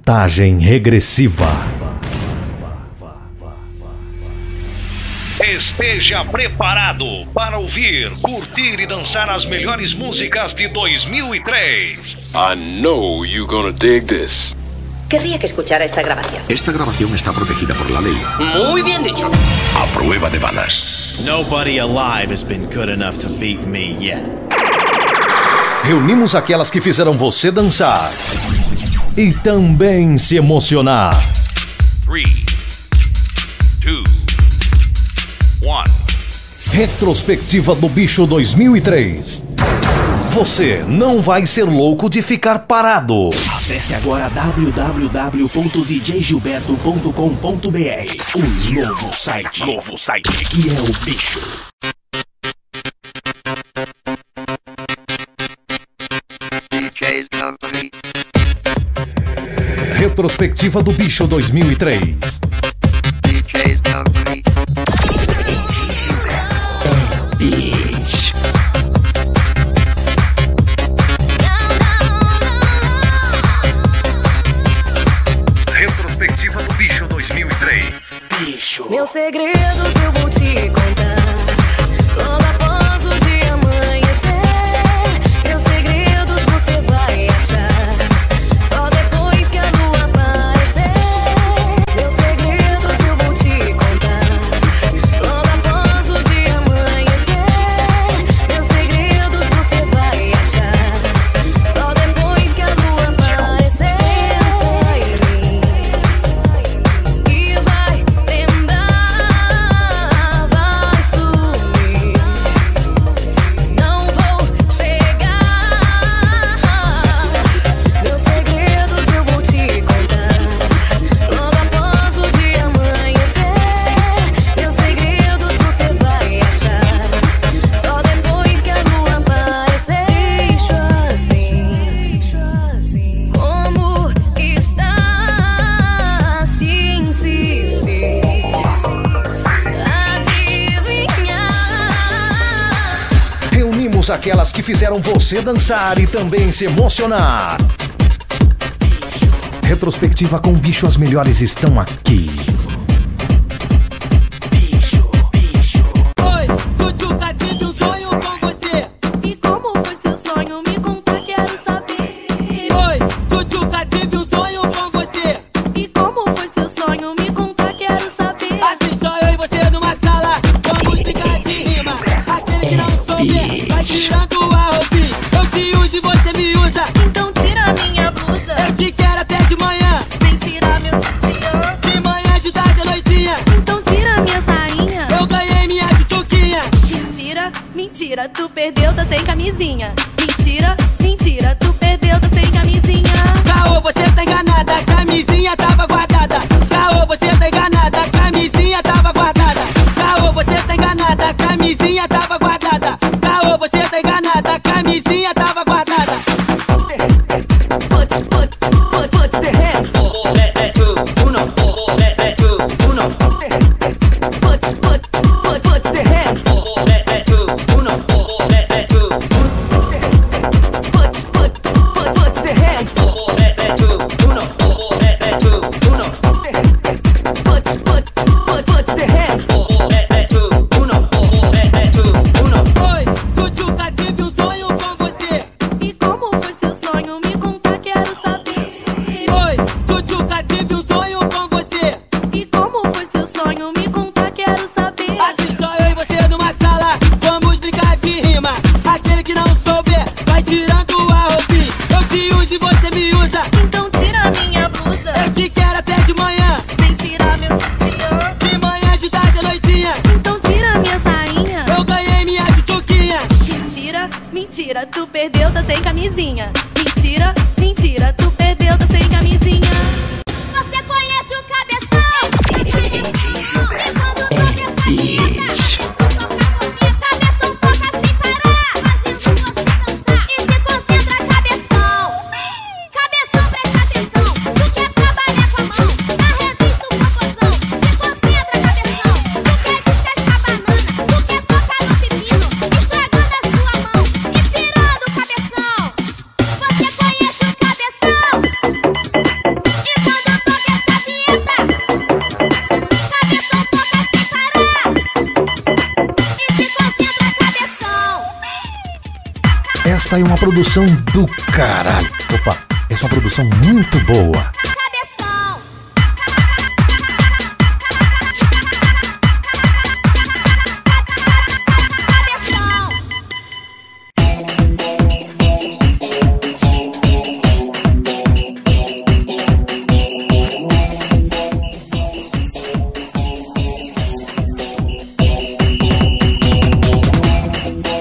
Contagem regressiva. Esteja preparado para ouvir, curtir e dançar as melhores músicas de 2003. I know you're gonna dig this. Querría que escuchara esta grabación. Esta grabación está protegida por la ley. Muy bien dicho. A prueba de balas. Nobody alive has been good enough to beat me yet. Reunimos aquelas que fizeram você dançar e também se emocionar. 3, 2, 1. Retrospectiva do Bicho 2003. Você não vai ser louco de ficar parado. Acesse agora www.djgilberto.com.br, o novo site que é o Bicho. Retrospectiva do Bicho 2003. Bicho. Retrospectiva do Bicho 2003. Bicho. Meus segredos eu vou te contar logo após o dia amanhecer. Meus segredos você vai achar só depois que a lua aparecer. Meus segredos eu vou te contar logo após o dia amanhecer. Meus segredos você vai achar só depois que a lua aparecer. E vai lembrar, vai sumir. Não vou chegar. Meus segredos eu vou te contar logo após o dia amanhecer. Meus segredos você vai achar só depois que a lua aparecer. Deixo assim, como está, se insistir, adivinhar. Reunimos aquelas que fizeram você dançar e também se emocionar. Retrospectiva com Bicho, as melhores estão aqui. Oi, Tchutchuca, tive um sonho com você. E como foi seu sonho? Me conta, quero saber. Oi, Tchutchuca, tive um sonho com você. E como foi seu sonho? Me conta, quero saber. Assim só eu e você numa sala, com música de rima. Aquele que não souber, vai tirando a roupinha. Eu te uso e você me usa. Então tira minha blusa. Eu te quero até de manhã. Vem tirar meu sutiã. De manhã, de Esta é uma produção do caralho. Opa, essa é uma produção muito boa.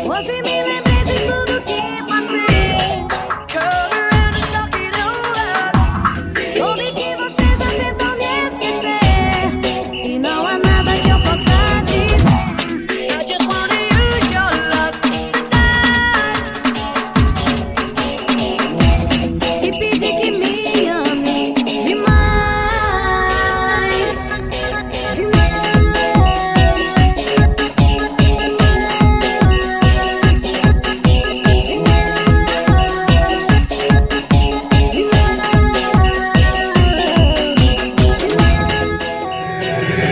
Hoje me lembrei de tudo que passei. Soube que você já tentou me esquecer e não há nada que eu possa dizer. I just wanna use your love tonight e pedir que me ame demais,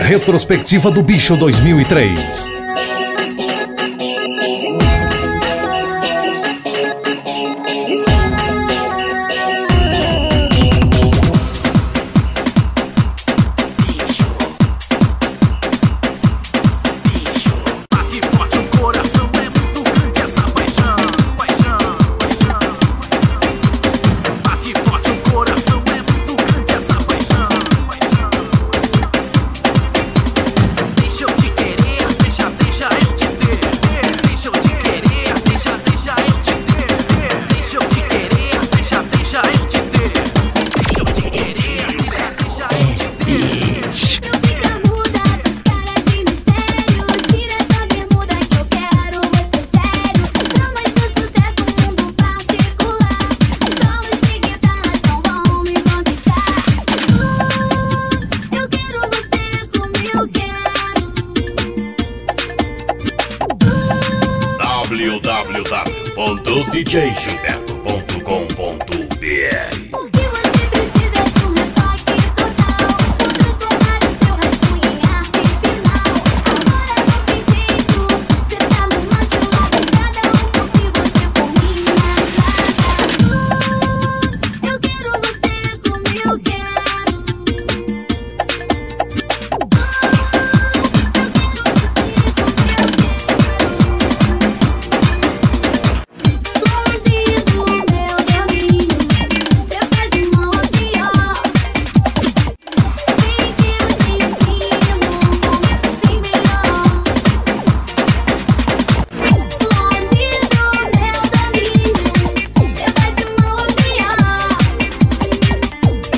Retrospectiva do Bicho 2003. Bate forte o coração, é muito grande essa paixão, paixão, paixão. Bate forte o coração, é muito grande essa paixão, paixão. Deixa eu te querer, deixa eu te ter. Deixa eu te querer, deixa eu te ter. Deixa eu te querer, deixa eu te ter. Deixa eu te querer, deixa eu te ter. Não fica muda, os caras de mistério. Tira essa bermuda que eu quero você sério. Tramas do sucesso, mundo particular. Solos de guitarras não vão me conquistar. Eu quero você como eu quero. www.djgilberto.com.br Porque você precisa de um retoque total. Vou transformar o seu rosto em arte final. Agora não tem jeito, cê tá numa cilada. Cada um por si, você por mim nas latas. Eu quero você como eu quero. Longe do meu caminho, cê faz de mal a pior. Vem que eu te ensino como ser bem melhor. Longe do meu caminho, cê faz de mal a pior.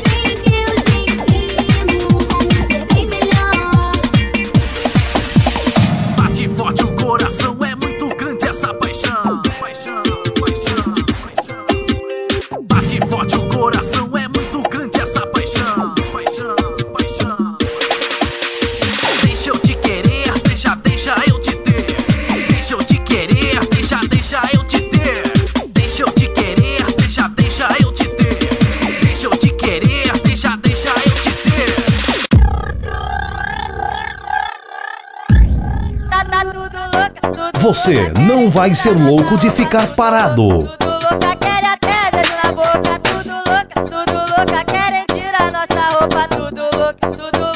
Vem que eu te ensino como ser bem melhor. Bate forte o coração, é muito grande essa paixão, paixão, paixão, paixão. Bate forte o coração, é muito grande essa paixão, paixão, paixão. Deixa eu te querer, deixa eu te ter. Deixa eu te querer, deixa eu te ter. Deixa eu te querer, deixa eu te ter. Deixa eu te querer, deixa eu te ter. Tá tudo louca, tudo Você não vai ser louco de ficar parado. tudo louca, querem até beijo na boca. Tudo louca, querem tirar nossa roupa. Tudo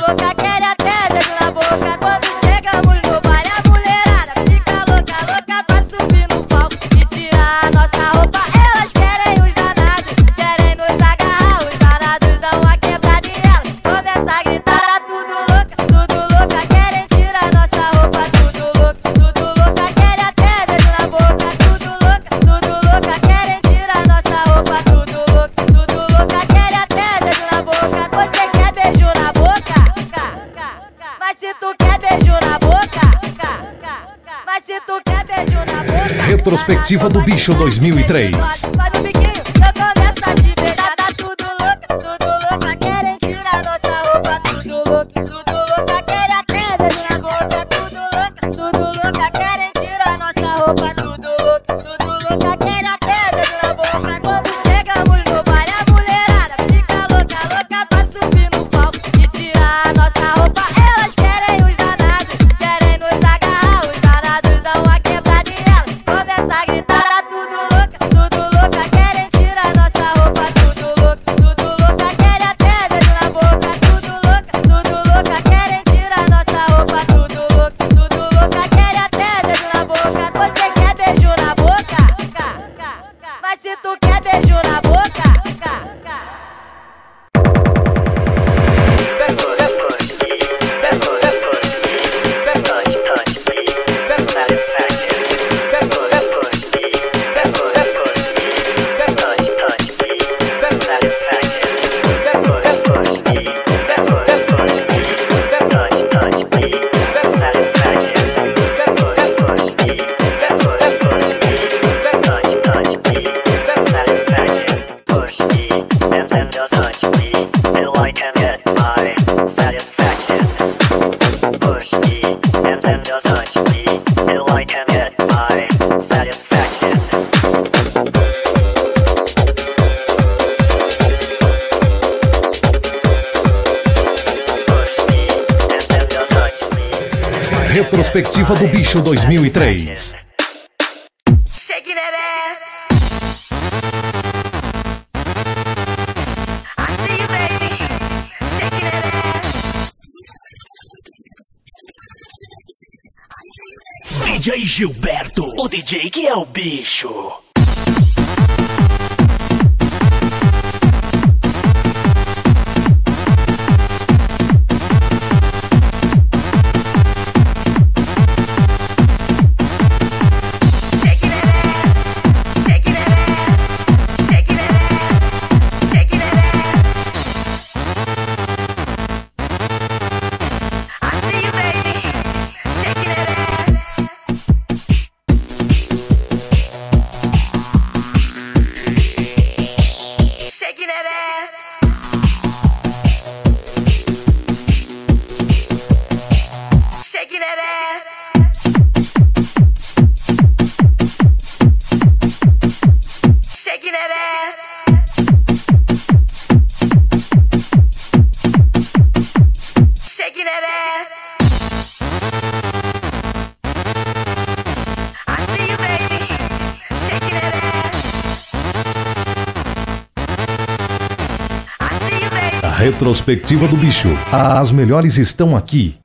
louca, querem até beijo na boca. Quando chegamos no baile, a mulherada fica louca, louca pra subir no palco e tirar nossa roupa. Elas querem os danados, querem nos agarrar. Os danados dão uma quebrada e elas começam a gritar. Tá tudo louca, querem tirar nossa roupa. Tudo louca, querem até beijo na boca. Tudo louca, querem tirar nossa roupa. Tudo louca, querem até beijo na boca. Você quer beijo na boca? Mas se tu quer beijo na boca, mas se tu quer beijo na boca. Retrospectiva do Bicho 2003. Faz o biquinho, eu começo a te beijar. Tá tudo louca, querem tirar nossa roupa. Tudo louca, querem até beijo na boca. Tudo louca, querem tirar nossa roupa. Tudo louca, querem até beijo na boca. Quando chegamos no baile, a mulherada fica louca, louca pra subir no palco e tirar nossa roupa. Elas querem os danados, querem nos agarrar. Os danados dão uma quebrada e elas começam a gritar. Tá tudo louca, and then just touch me till I can get my satisfaction. Push me and then just touch me till I can get my satisfaction. Push me and then just touch me. Retrospectiva do Bicho 2003. Shaking that ass. I see you, baby. Shaking that ass. DJ Gilberto, o DJ que é o bicho. Retrospectiva do Bicho. As melhores estão aqui.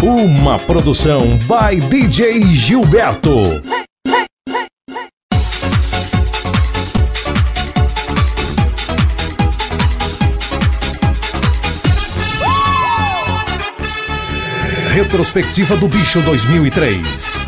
Uma produção by DJ Gilberto. Retrospectiva do Bicho 2003.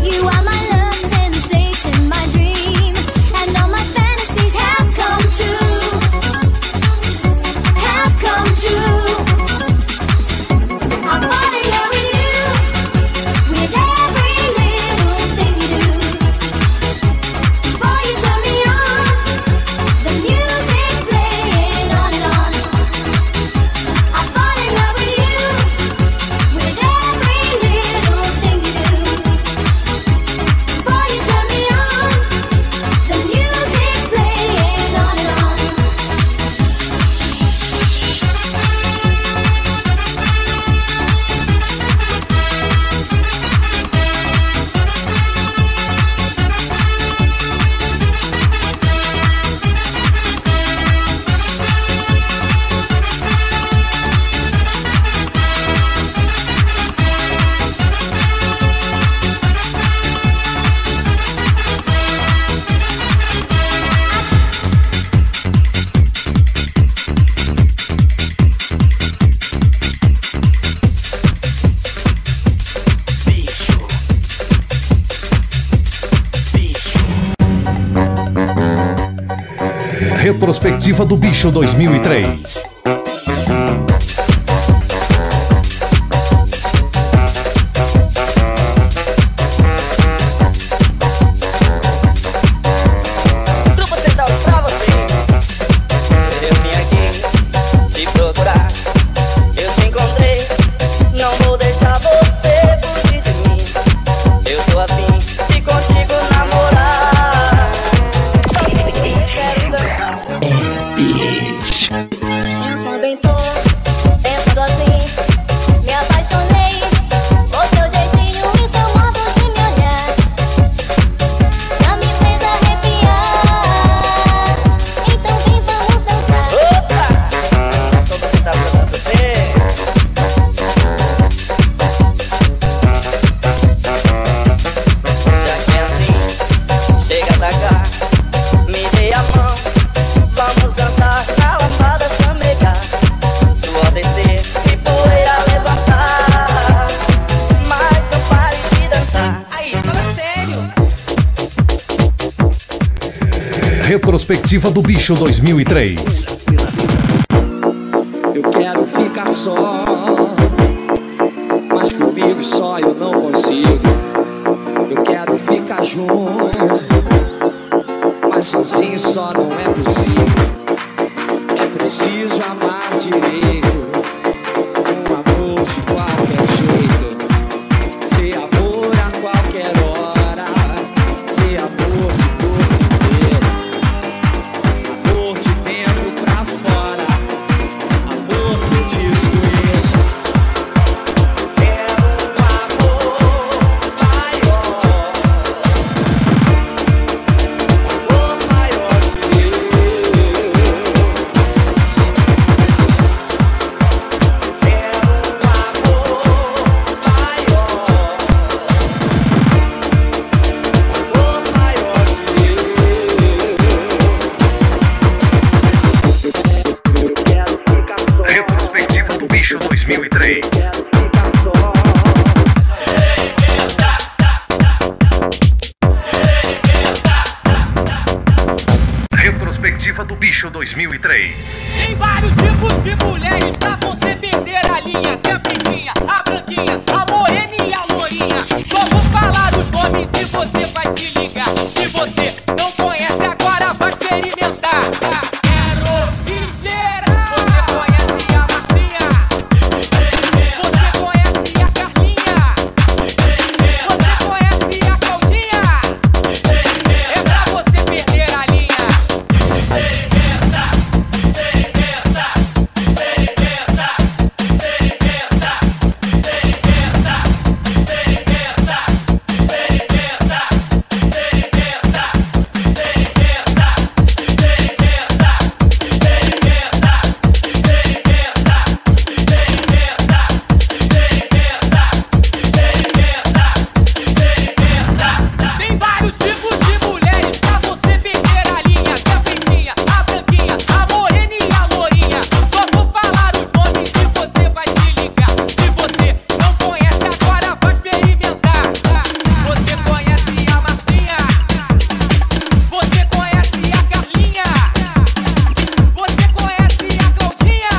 You are my love sensation, my Retrospectiva do Bicho 2003. Grupo Central pra você. Eu vim aqui te procurar. Eu te encontrei. Não vou deixar você fugir de mim. Eu tô afim de contigo namorar. Só que eu quero dançar. Eu também tô pensando assim. Me apaixonei por seu jeitinho e seu modo de me olhar. Já me fez arrepiar. Então vem, vamos dançar. Opa! Só você tá pra você. Já que é assim, chega pra cá. Me dê a mão. Vamos dançar na lambada chamegar. Suor descer e poeira levantar. Mas não pare de dançar. Aí, fala sério. Retrospectiva do Bicho 2003. Eu quero ficar só, mas comigo só eu não consigo. Eu quero ficar junto, mas sozinho só não é possível. É preciso amar direito, um amor de qualquer jeito. Ser amor a qualquer hora, ser amor de corpo inteiro. Amor de dentro pra fora, amor que eu desconheço. Quero um amor maior, amor maior que eu. Retrospectiva do Bicho 2003. Retrospectiva do Bicho 2003. Tem vários tipos de mulheres pra você perder a linha. Tem a pretinha, a branquinha, a morena e a lourinha. Só vou falar os nomes e você vai se ligar. Se você não conhece agora vai experimentar. Quero ligeira. Você conhece a Marcinha? Você conhece a Carlinha? Você conhece a Claudinha? É pra você perder a linha. Tem vários tipos de mulheres pra você perder a linha. Tem a pretinha, a branquinha, a morena e a lourinha. Só vou falar os nomes e você vai se ligar. Se você não conhece agora vai experimentar. Você conhece a Marcinha? Você conhece a Carlinha? Você conhece a Claudinha?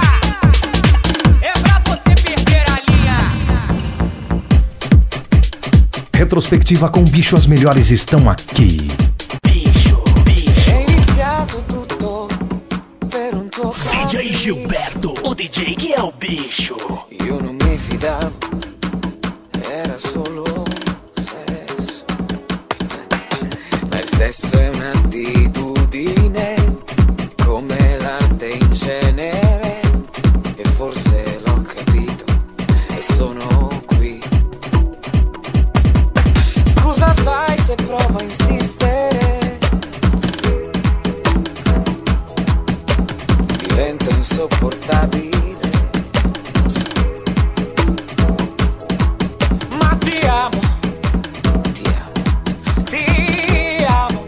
É pra você perder a linha. Retrospectiva com o Bicho, as melhores estão aqui. È iniziato tutto per un tuo DJ Gilberto, o DJ que é o bicho. Io non mi fidavo, era solo sesso. Ma il sesso è un'attitudine, come l'arte in cenere. E forse l'ho capito, e sono qui. Scusa, sai se provo a insistere, diventa insopportabile. Ma ti amo, ti amo, ti amo.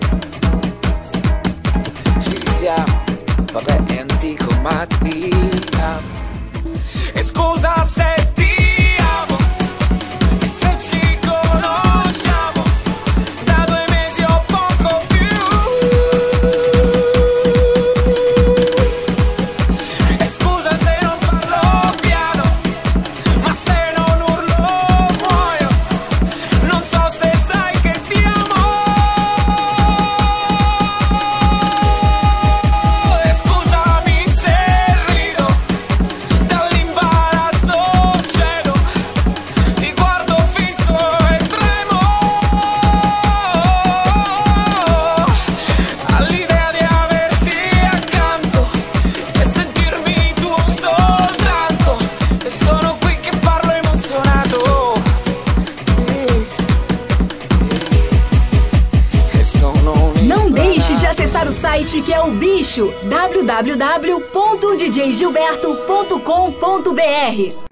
Ci siamo, vabbè è antico ma ti amo. E scusa se ti amo, e se ci conosciamo da 2 mesi o poco più. acessar o site que é o bicho, www.djgilberto.com.br.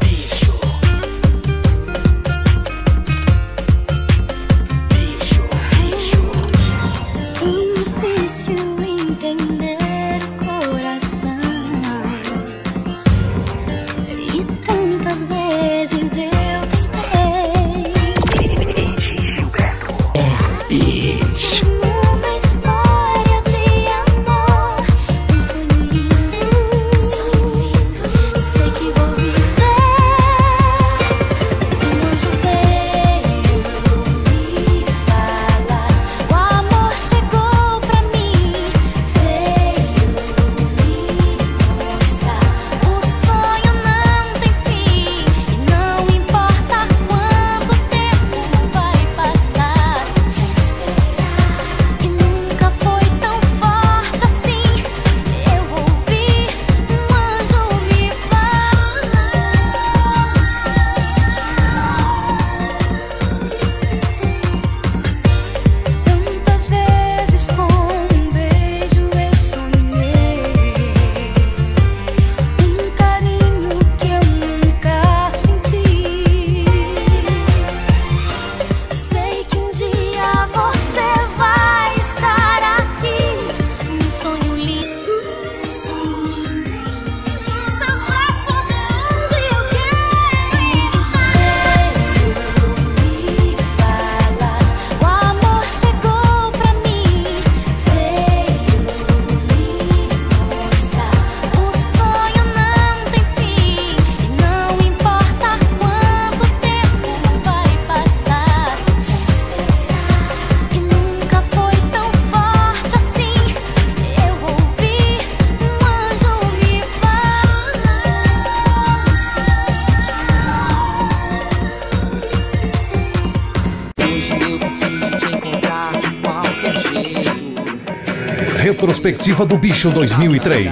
Retrospectiva do Bicho 2003.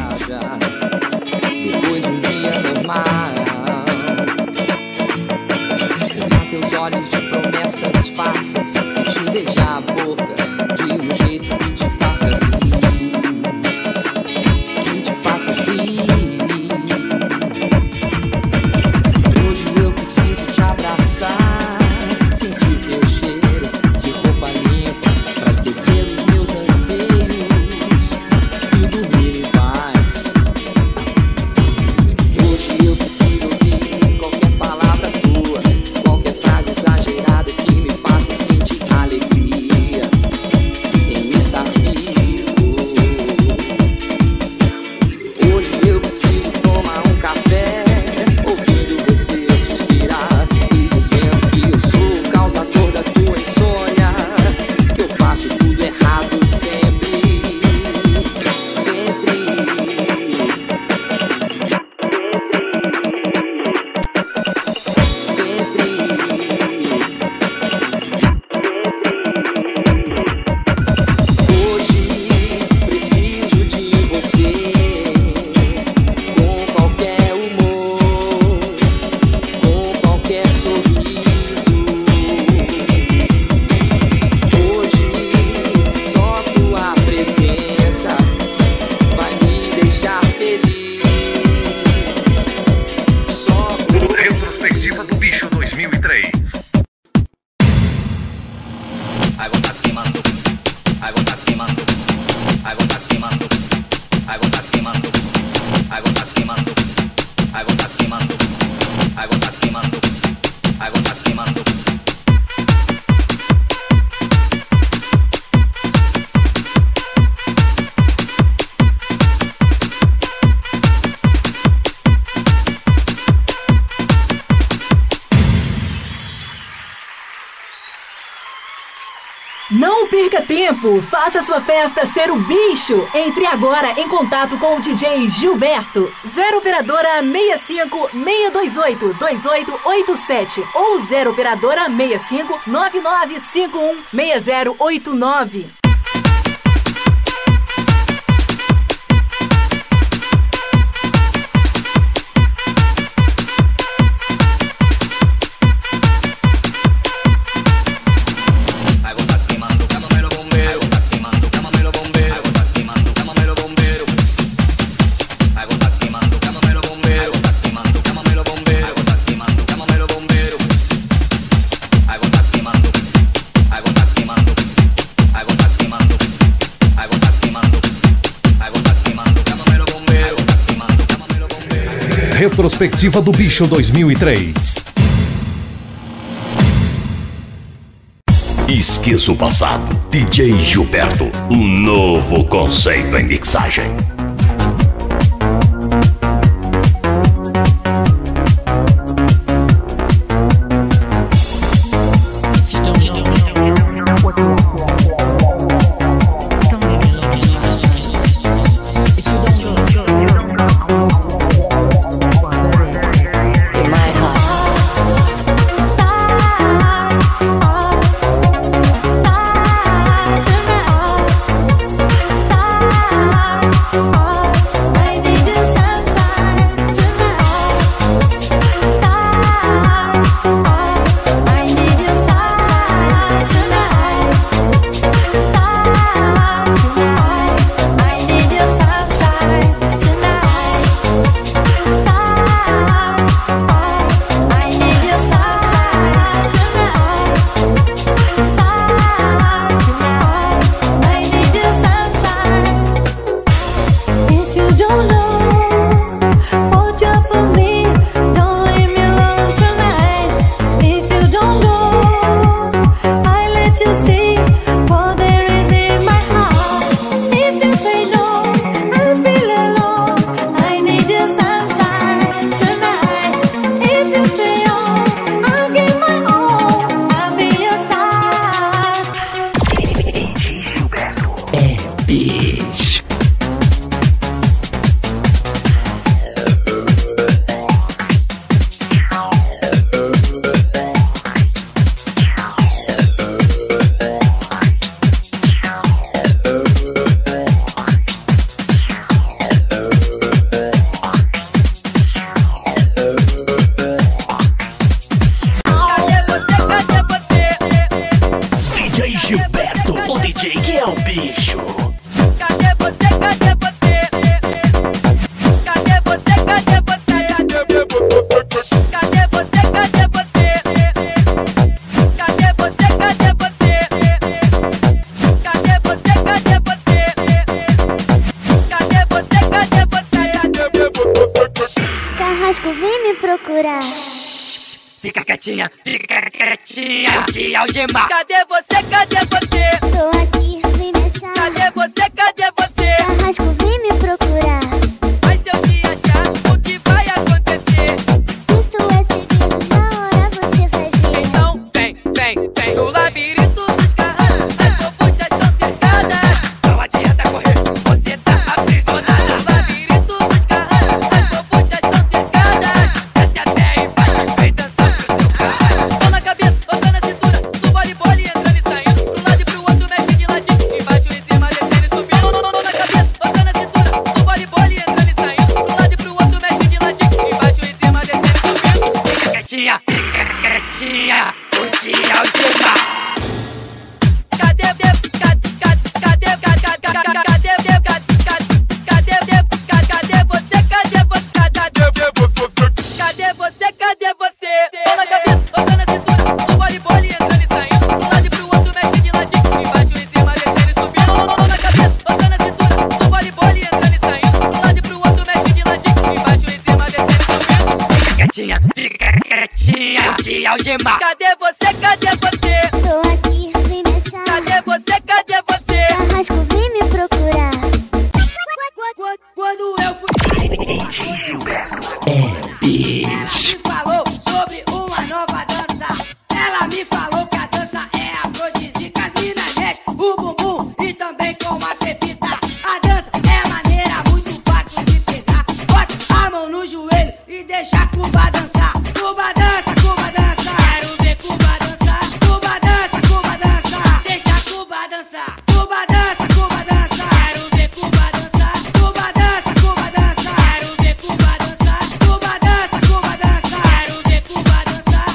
Depois de um dia normal, olhar teus olhos de promessas falsas, te beijar a boca de um jeito que te faça rir, que te faça rir. Hoje eu preciso te abraçar, sentir teu cheiro de roupa limpa, pra esquecer os meus anseios. Não perca tempo, faça sua festa ser o bicho. Entre agora em contato com o DJ Gilberto. 0 operadora 65 628 2887 ou 0 operadora 65 9951 6089. Retrospectiva do Bicho 2003. Esqueça o passado. DJ Gilberto. Um novo conceito em mixagem. Gilberto, o DJ que é o bicho. Cadê você? Cadê você? Cadê você? Cadê você? Cadê você? Cadê você? Cadê você? Cadê você? Cadê você? Cadê você? Cadê você? Cadê você? Cadê você? Carrasco, vem me procurar. Fica quietinha, vou te algemar. Cadê você? Cadê você? Tô aqui, vem me achar. Cadê você? Cadê você? Carrasco, vem me procurar. Mas se eu te achar, o que vai acontecer? Isso é segredo, na hora você vai ver. Então vem, vem, vem. No labirinto dos carros, as copuchas estão cercadas. Não adianta correr, você tá aprisionada. No labirinto dos carros, as copuchas estão cercadas. Desce até embaixo e vem dançar pro seu carro. Mão na cabeça, outra na cintura, do voleibol e entrando e saindo. Pro lado e pro outro, mexe de ladinho, embaixo e cima, descendo e subindo. Mão na cabeça, outra na cintura, do voleibol e entrando e saindo. Pro lado e pro outro, mexe de ladinho, embaixo e cima, descendo e subindo. Fica quietinha, vou te algemar. Cadê você? Cadê você? Cadê você? Mão na cabeça, outra na cintura, do voleibol e entrando e saindo. Pro lado e pro outro, mexe de ladinho, embaixo e cima, descendo e subindo. Mão na cabeça, outra na cintura, do voleibol e entrando e saindo. Pro lado e pro outro, mexe de ladinho, embaixo e cima, descendo e subindo. Fica quietinha, vou te algemar. Cadê você? Cadê você? Tô aqui, vem me achar. Cadê você? Cadê você? Carrasco, vem me procurar. Quando eu fui bicho. ela me falou sobre uma nova dança. Ela me falou que a dança é afrodisíaca. As minas mexem o bumbum e também com uma pepita. A dança é maneira, muito fácil de pegar. Bota a mão no joelho e deixa a Cuba dançar. Cuba dança, Cuba dança. Quero ver Cuba dançar. Cuba dança, Cuba dança. Deixa a Cuba dançar. Cuba dança, Cuba dança. Quero ver Cuba dançar. Cuba dança, Cuba dança. Quero ver Cuba dançar. Cuba dança, Cuba dança. Quero ver Cuba dançar.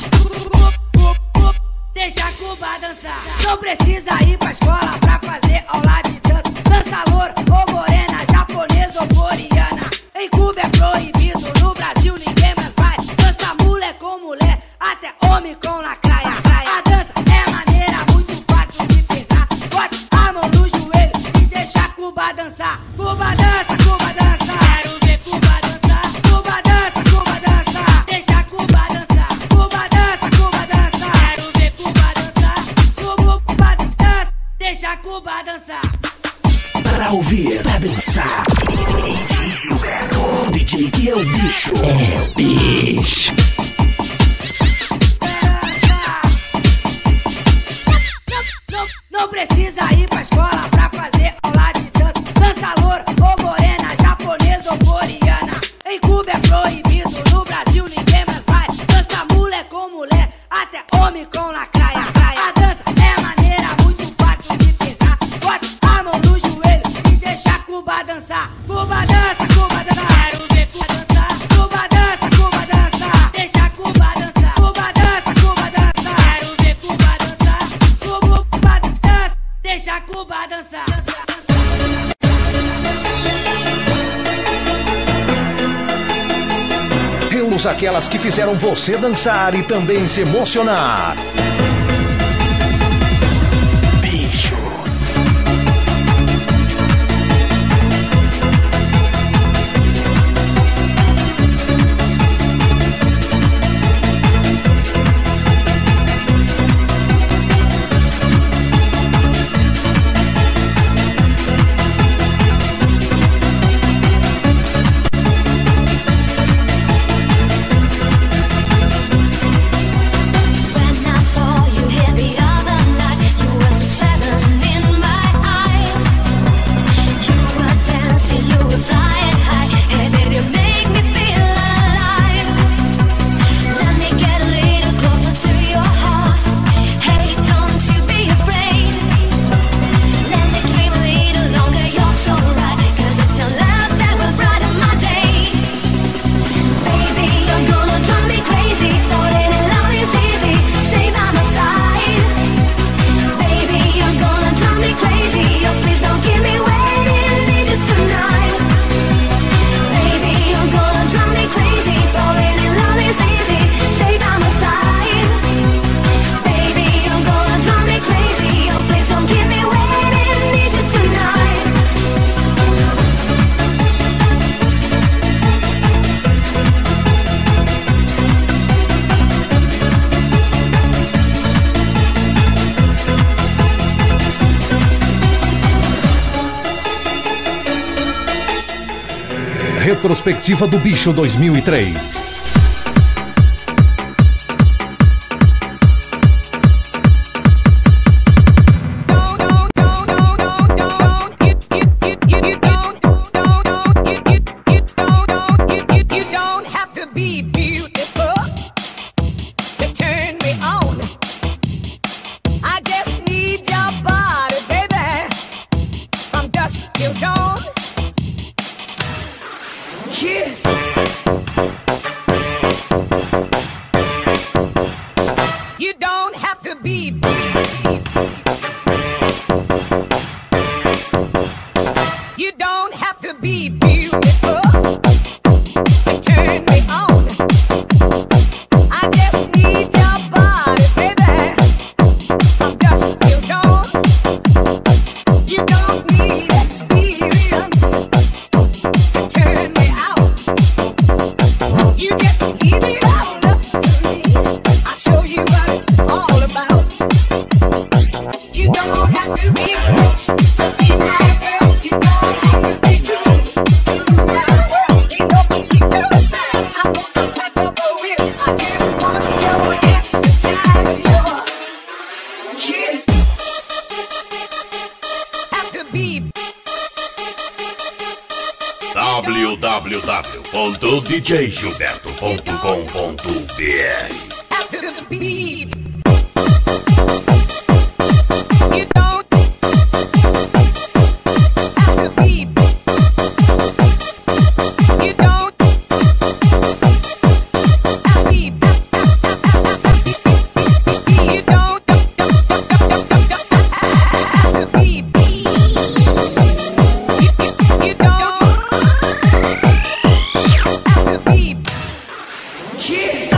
Deixa a Cuba dançar. Não precisa ir pra escola pra fazer aula de dança. Dança loura ou morena, japonesa ou coreana. Em Cuba é proibido, no Brasil ninguém mais vai. Dança mulher com mulher, até homem com lacraia. A dança é maneira, muito fácil de pegar. Bota a deixa a Cuba dançar. Pra ouvir, pra dançar. DJ Gilberto. DJ que é o bicho. É o bicho. Não precisa ir pra escola pra fazer aula de dança. Dança loura ou morena, japonesa ou coreana. Em Cuba é proibido, no Brasil ninguém mais vai. Dança mulher com mulher, até homem com lacraia. A dança é maneira muito fácil de pegar. Bota a mão no joelho e deixa a Cuba dançar. Cuba dança, Cuba dança. Quero ver Cuba dançar. Cuba dança, Cuba dança. Deixa a Cuba dançar. Cuba dança, Cuba dança. Quero ver Cuba dançar. Cuba dança, deixa a Cuba dançar. Reúna aquelas que fizeram você dançar e também se emocionar. Bicho. When I saw you here the other night, you were 7 in my eyes. You were dancing, you were flying high. Hey baby, make me feel alive. Let me get a little closer to your heart. Hey, don't you be afraid. Let me dream a little longer, you're so right. 'Cause it's your love that will brighten my day. Baby, you're gonna drive me crazy. Falling in love is easy. Stay by my side. Baby, you're gonna drive me crazy. Oh, please don't keep me waiting. Need you tonight. Baby, you're gonna drive me crazy. Falling in love is easy. Stay by my side. Baby, you're gonna drive me crazy. Oh, please don't keep me waiting. Need you tonight. Retrospectiva do Bicho 2003. You don't have to be beautiful to turn me on. I just need your body, baby, from dusk till dawn. Yes. You don't have to be You don't have to be beautiful to turn me on. I just need your body, baby, from dusk till dawn. You don't need experience to turn me out. You just leave it all up to me. I'll show you what it's all about. You don't have to be rich to be my girl. You don't have to be good to rule my world. Ain't no particular sign I'm gonna pack up with. I just want your extra time and your kiss. Have to be www.djgilberto.com.br. have to be. You don't have to be. You don't have to be. You don't have to be. You don't have to be. Yes.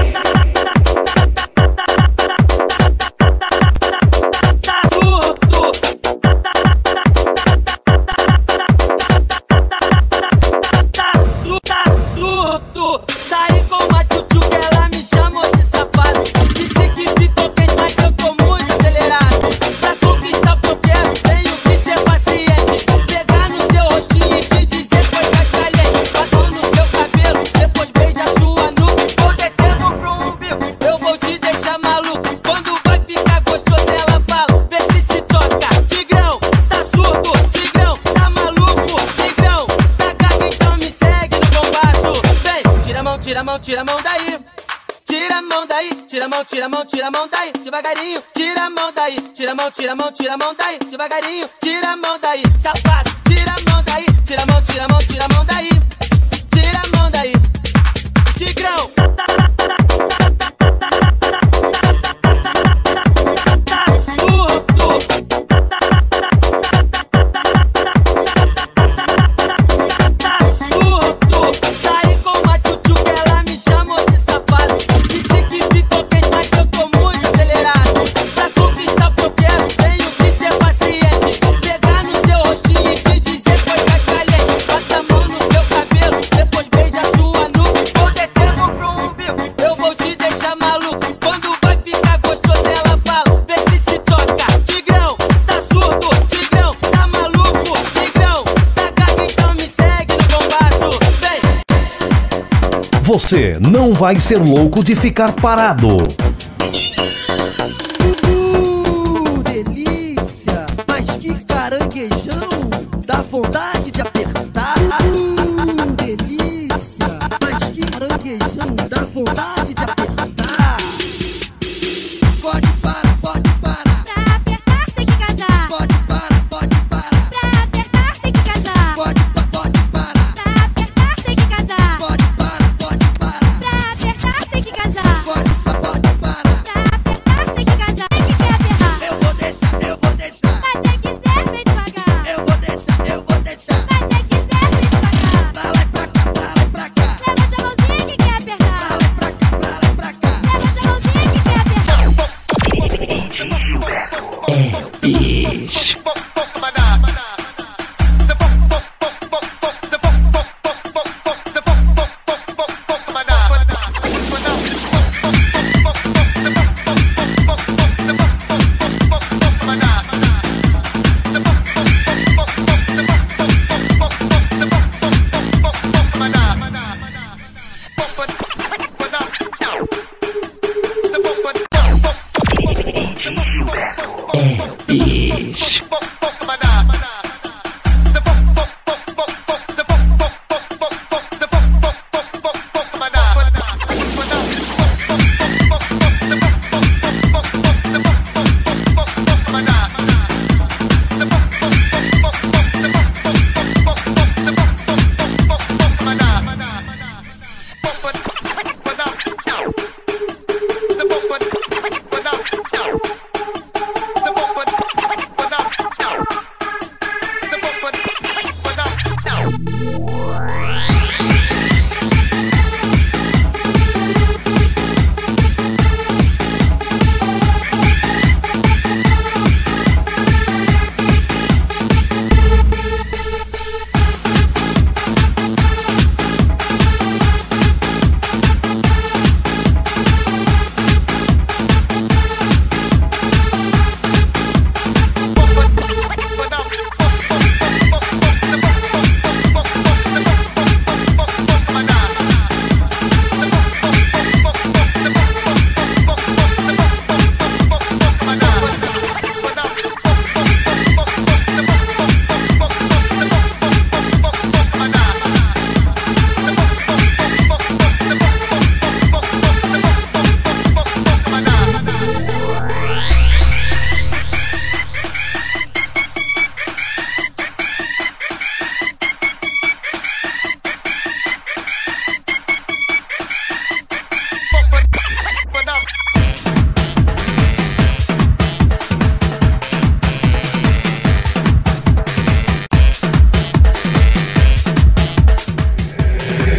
tira a mão daí. Tira a mão daí, tira a mão, tira a mão, tira a mão daí, devagarinho. Tira a mão daí, tira a mão, tira a mão, tira a mão daí, devagarinho. Tira a mão daí, safado. Tira a mão daí, tira a mão, tira a mão, tira a mão daí. Tira a mão daí, Tigrão. Você não vai ser louco de ficar parado. Delícia! Mas que caranguejão! Dá vontade de apertar. Delícia! Mas que caranguejão! Dá vontade de apertar. Pode parar, pode parar. Pra apertar tem que casar. Pode parar, pode parar. Pra apertar tem que casar. Pode parar. Pra apertar tem que casar. Pode parar, pode parar. Pra apertar tem que casar. Pode parar. Pra apertar tem que casar. Tem que apertar. Eu vou deixar. Mas tem que ser bem devagar. Eu vou deixar. Mas tem que ser bem devagar. Pra lá e pra cá, pra lá e pra cá. Levante a mãozinha que quer apertar. Pra lá e pra cá, pra lá e pra cá. Levante a mãozinha que quer apertar. É o bicho. É o bicho.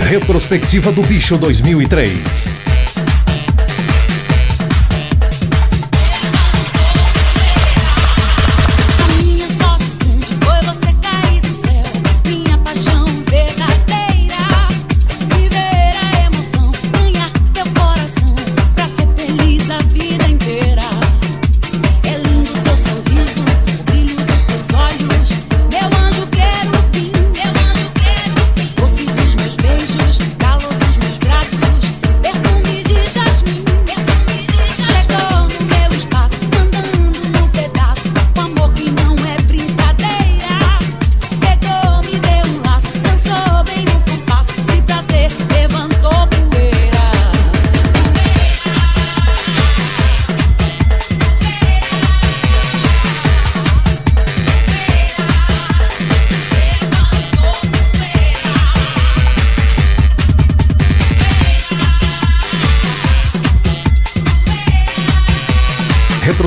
Retrospectiva do Bicho 2003. Doce dos meus beijos, calor dos meus braços, perfume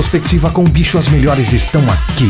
Retrospectiva com o Bicho, as melhores estão aqui.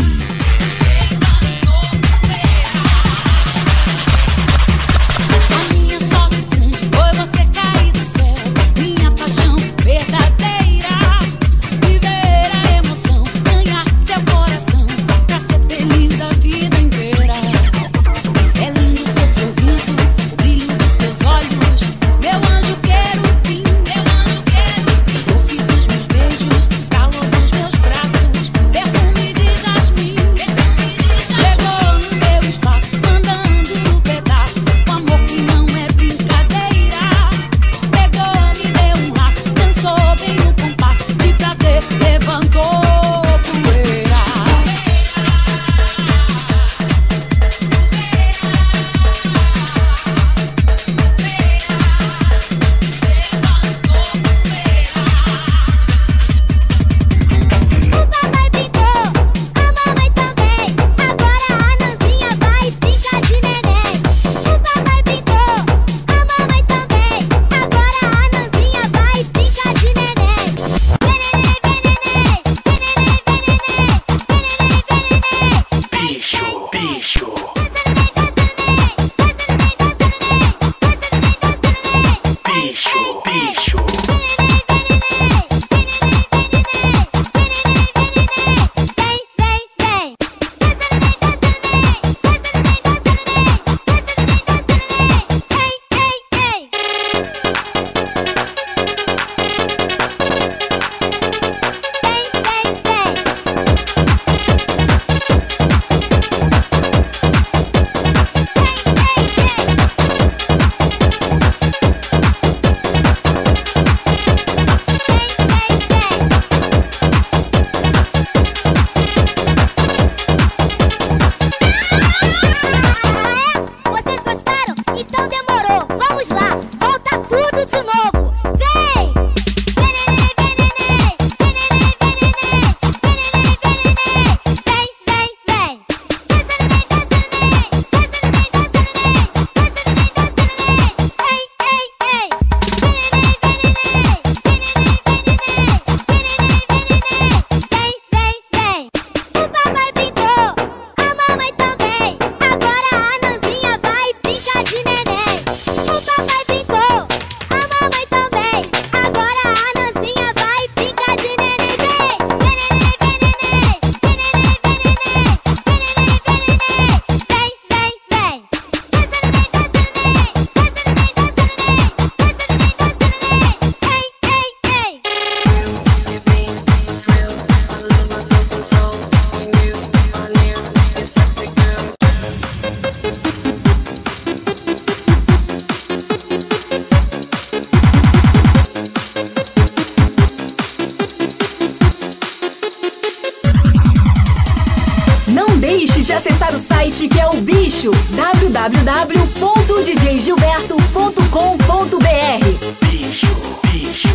de acessar o site que é o Bicho, www.djgilberto.com.br. Bicho, bicho.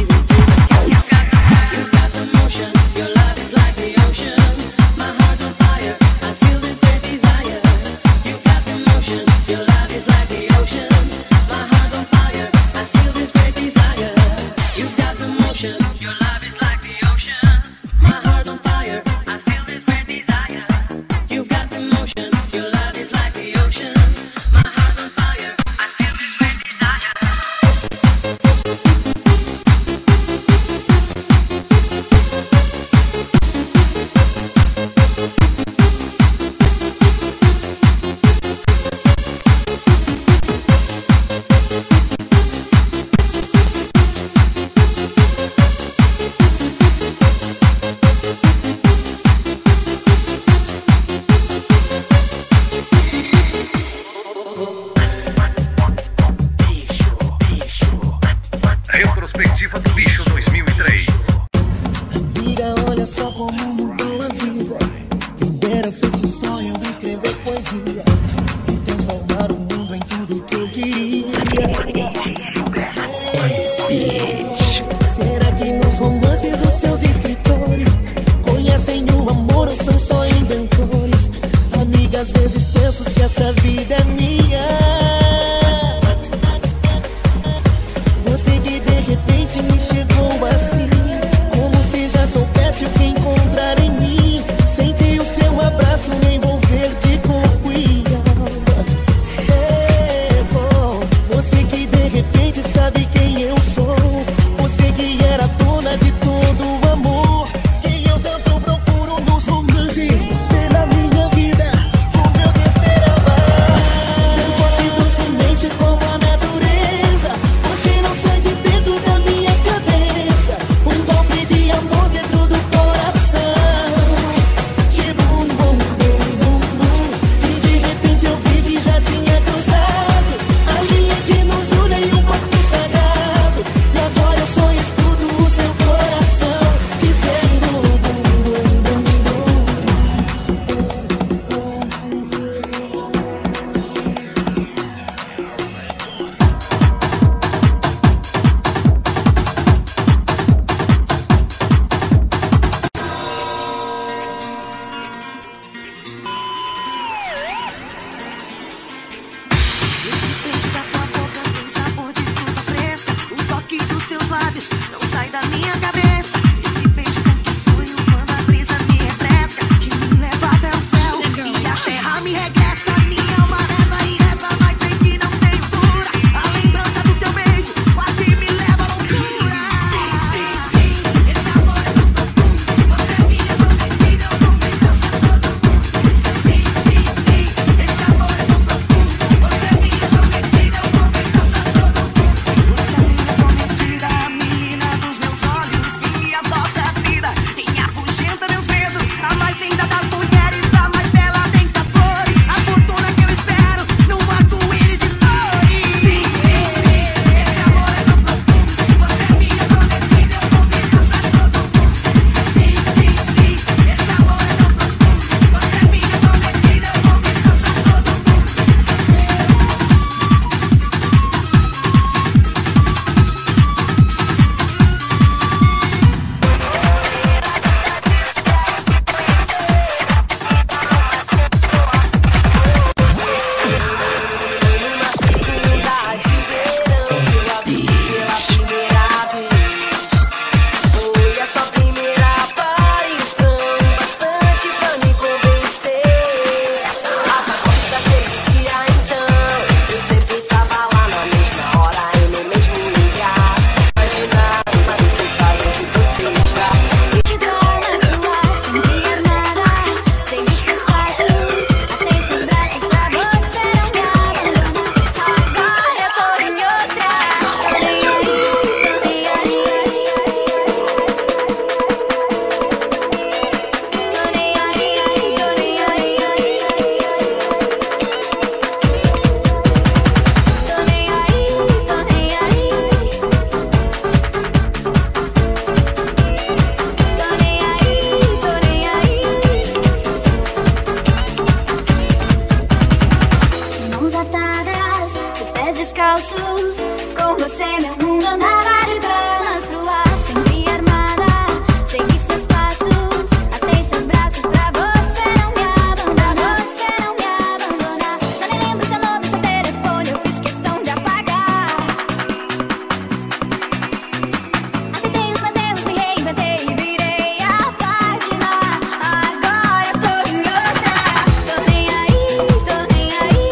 Easy to penso se essa vida é minha. Você que de repente me chegou assim, como se já soubesse o que encontrar em mim. Senti o seu abraço me envolver de corpo e alma. É bom, você que de repente sabe quem eu sou. Você que era dona de todo o amor, quem eu tanto procuro nos romances. Pela minha vida, como eu te esperava. Tão forte, docemente como a natureza. Você não sai de dentro da minha cabeça. Um golpe de amor dentro do coração. Que bum, bum, bum, bum, bum. E de repente eu vi que já tinha cruzado a linha que nos une em um pacto sagrado. E agora eu só estudo o seu coração, dizendo bum, bum, bum, Esse beijo da tua boca tem sabor de fruta fresca. O toque dos teus lábios não sai da minha cabeça. Esse beijo com que sonho quando a brisa me refresca, que me leva até o céu e a terra me regressa. Minha alma reza e reza, mas sei que não tem cura. A lembrança do teu beijo quase me leva à loucura. Esse amor é tão profundo, você é minha prometida, eu vou pegar pra todo mundo. Esse amor é tão profundo, você é minha prometida, eu vou pegar pra todo mundo. Você é minha prometida, a menina dos meus olhos, que adoça a vida, quem afugenta meus medos. A mais linda das mulheres, a mais bela dentre as flores, a fortuna que eu espero num arco-íris de flores. Esse amor é tão profundo, você é minha prometida, eu vou pegar pra todo mundo. Esse amor é tão profundo, você é minha prometida, eu vou pegar pra todo mundo. Foi a sua primeira aparição, bastante pra me convencer. A partir daquele dia então, eu sempre tava lá na mesma hora e no mesmo lugar. Imaginar o que fazem de você estar. E dona sua, sentia nada, sem seus passos, até seus braços pra você não me abandonar. Agora eu tô em outra. Mãos atadas, de pés descalços, com você meu mundo andava de pernas pro ar. Sempre armada, segui seus passos, atei seus braços pra você não me abandonar. Você não me abandonar. Só me lembro seu nome, seu telefone, eu fiz questão de apagar. Aceitei os meus erros, me reinventei e virei a página. Agora eu tô em outra. Tô nem aí, tô nem aí.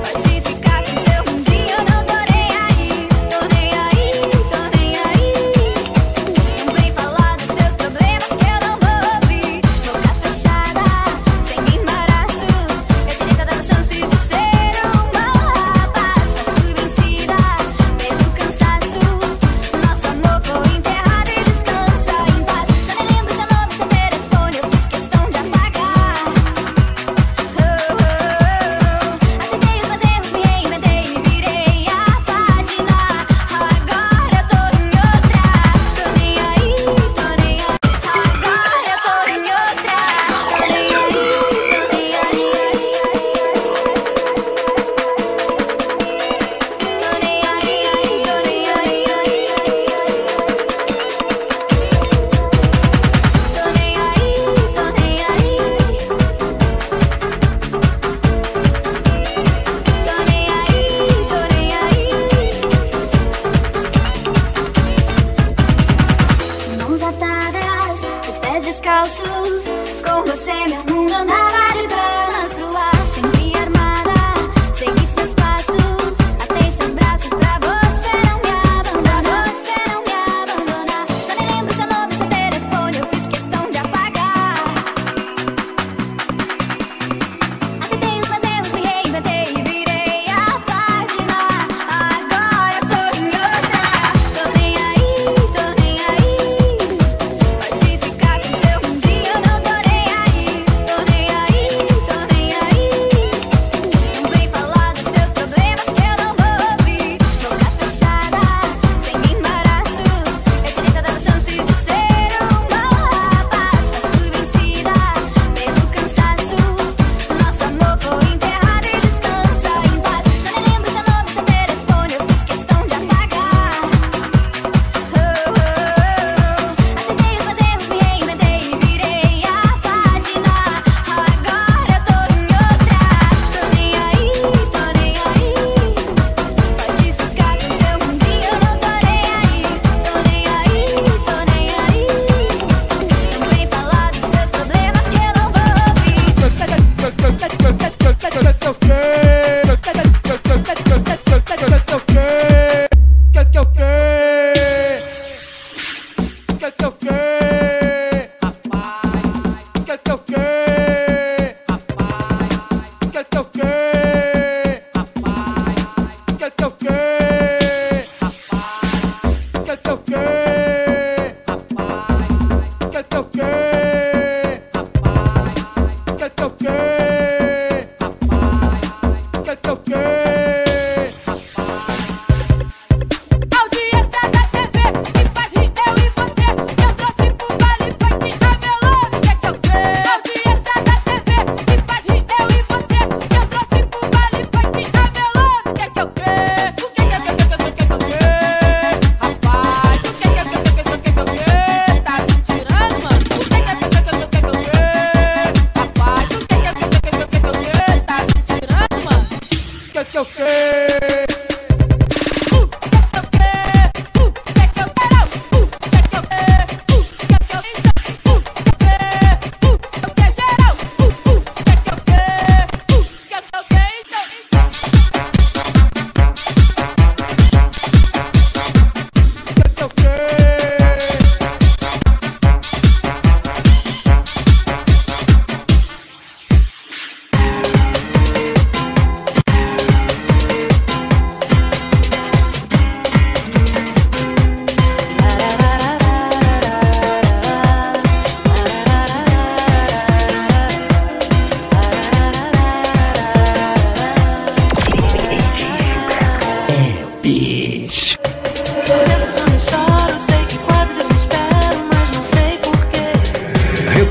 Pode ficar com seu um dia, eu não tô nem aí. Tô nem aí,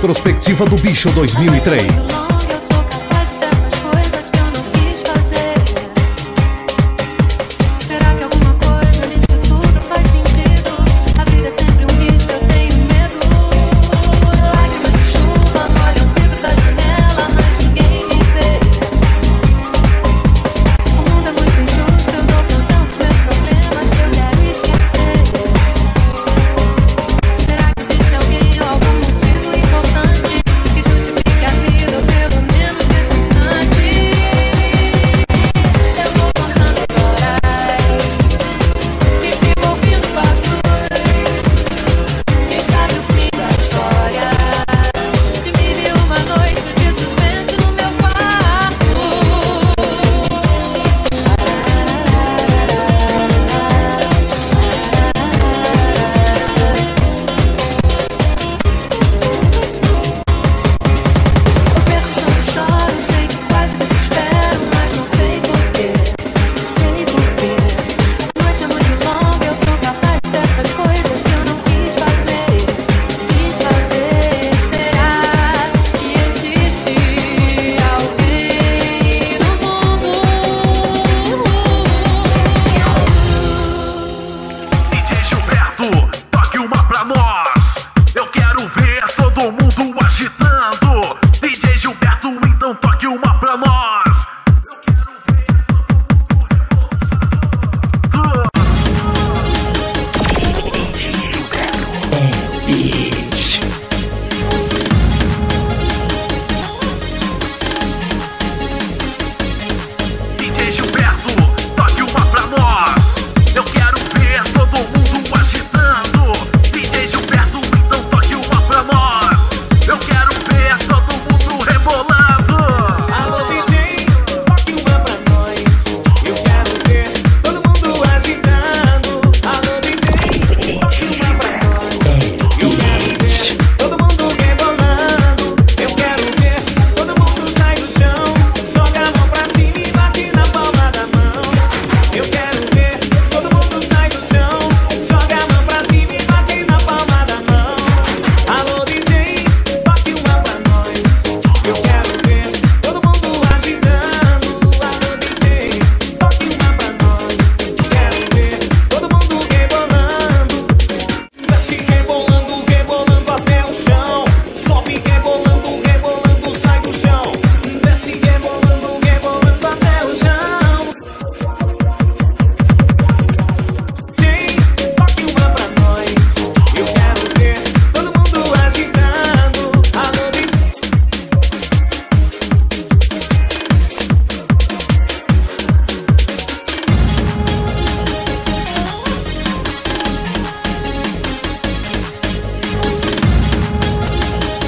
Retrospectiva do Bicho 2003.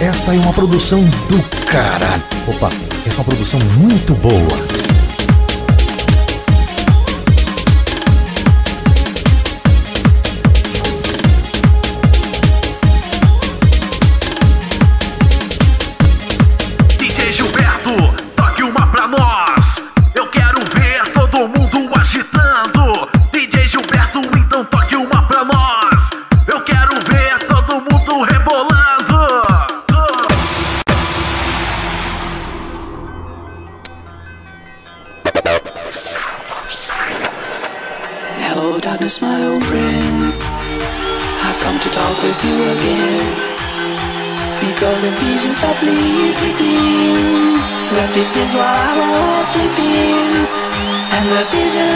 Esta é uma produção do caralho. Opa, essa é uma produção muito boa. Hello, darkness, my old friend. I've come to talk with you again. Because a vision softly creeping left its ears while I was sleeping. And And the vision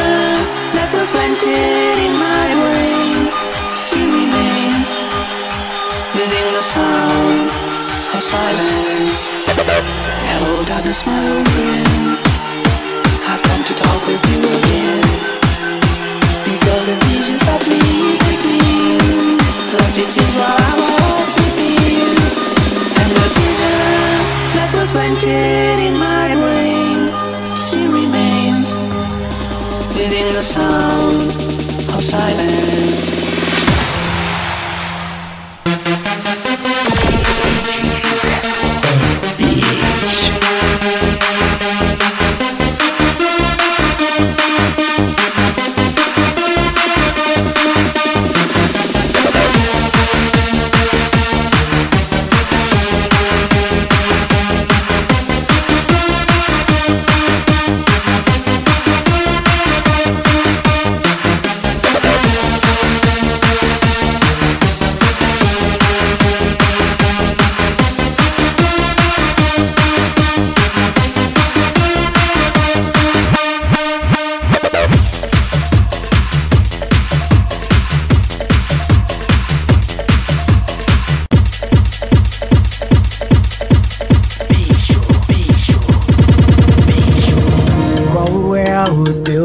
that was planted in my brain still remains within the sound of silence. Hello darkness, my old friend, I've come to talk with you again, because the vision softly creeping, the fits is while I was sleeping. And the vision that was planted in my brain still remains within the sound of silence.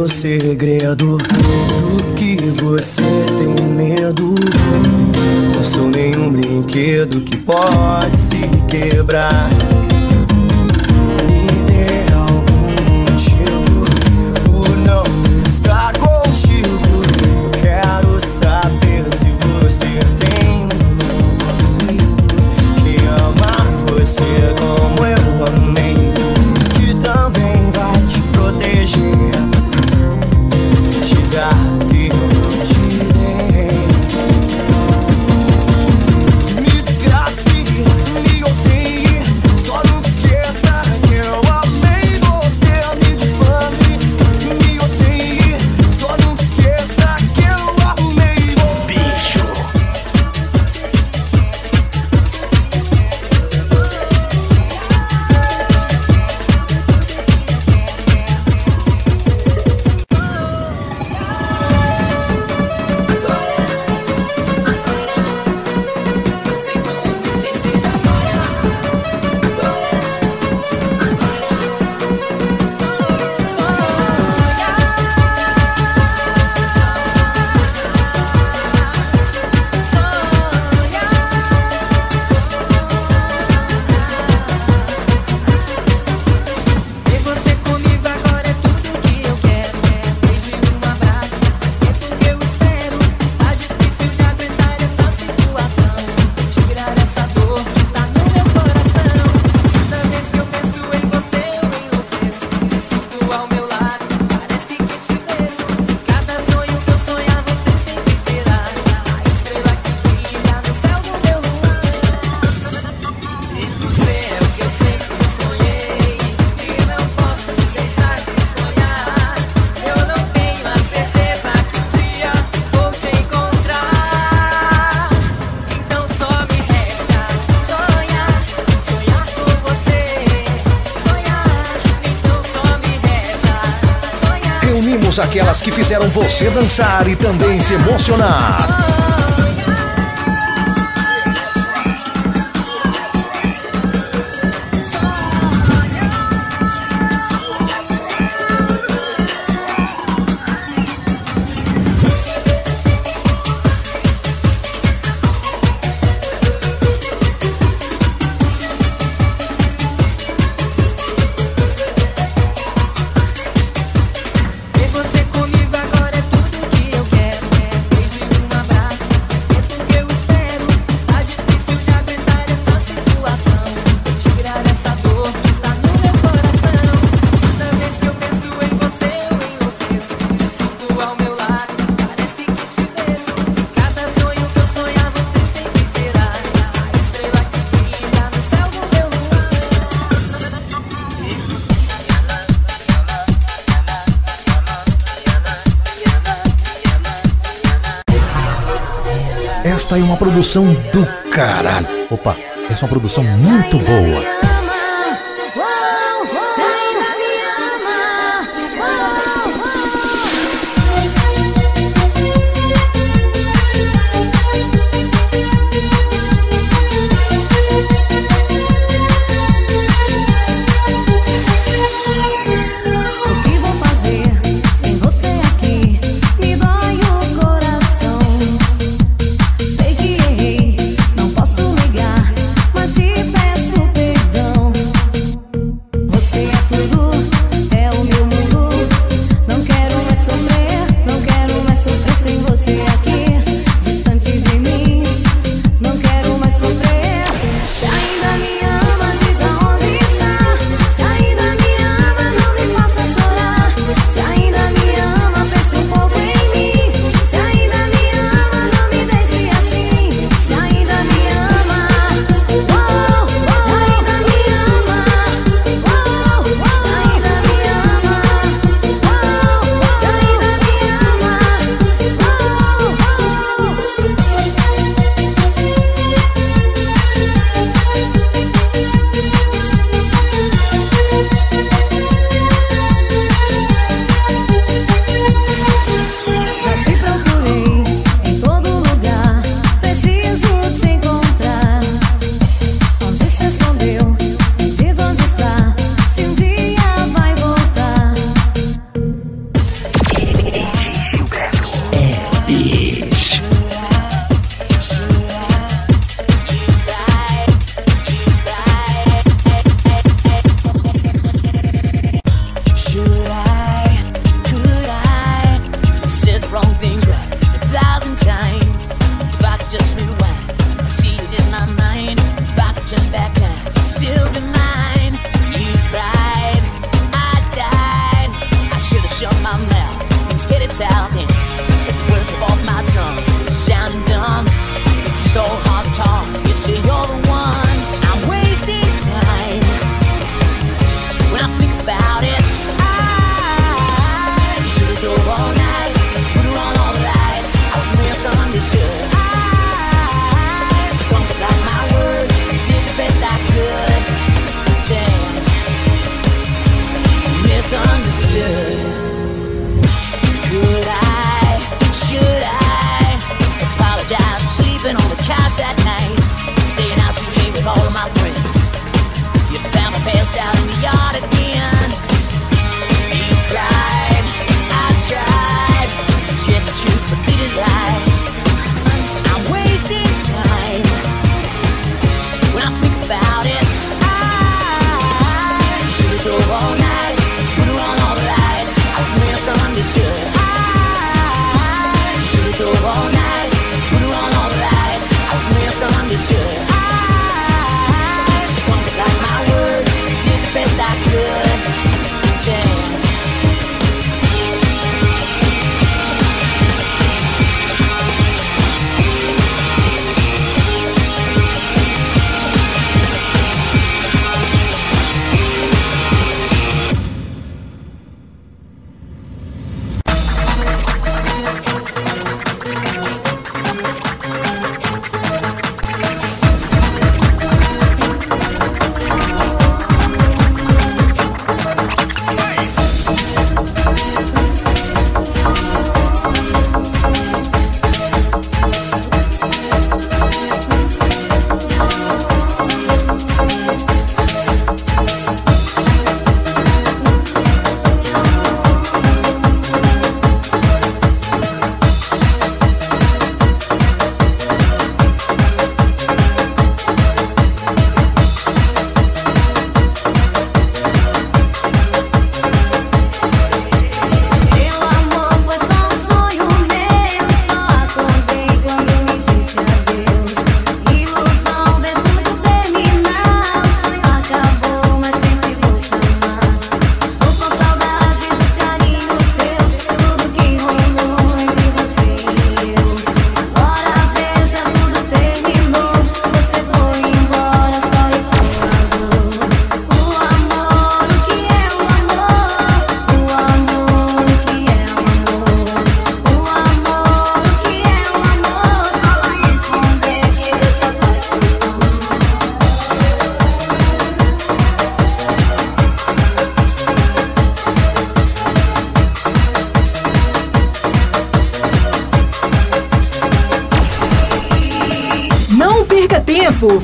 Segredo do que você tem medo. Não sou nenhum brinquedo que pode se quebrar. Me dê algum motivo por não estar contigo. Quero saber se você tem um amigo que ama você como eu amei, que também vai te proteger. Me desgrace, me odeie, só não esqueça que eu amei você. Me difame, me odeie, só não esqueça que eu amei você. Bicho. Aquelas que fizeram você dançar e também se emocionar. Esta é uma produção do caralho. Opa, essa é uma produção muito boa. this out then. The words slip off my tongue, sounding dumb. It's so hard to talk, you say you're the one. I'm wasting time. When I think about it, I should've drove all night, put on all the lights. I was misunderstood. I stumbled out my words, did the best I could. Damn, misunderstood. Could I, should I apologize for sleeping on the couch that night, staying out too late with all of my friends? You found me passed out in the yard again. You cried, I tried to stress the truth but didn't lie. I'm wasting time. When I think about it, I should've drove all night, put on all the lights. I was misunderstood. I should've drove all night, put on all the lights. I was misunderstood. I stumbled like my words, did the best I could. Damn.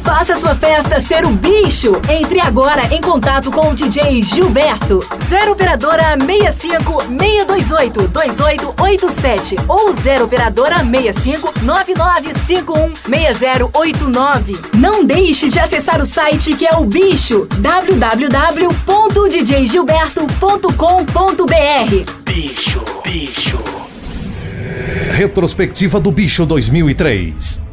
Faça sua festa ser o bicho. Entre agora em contato com o DJ Gilberto. 0 operadora 65 628 2887 ou 0 operadora 65 9951 6089. Não deixe de acessar o site que é o bicho, www.djgilberto.com.br. Bicho. Retrospectiva do Bicho 2003.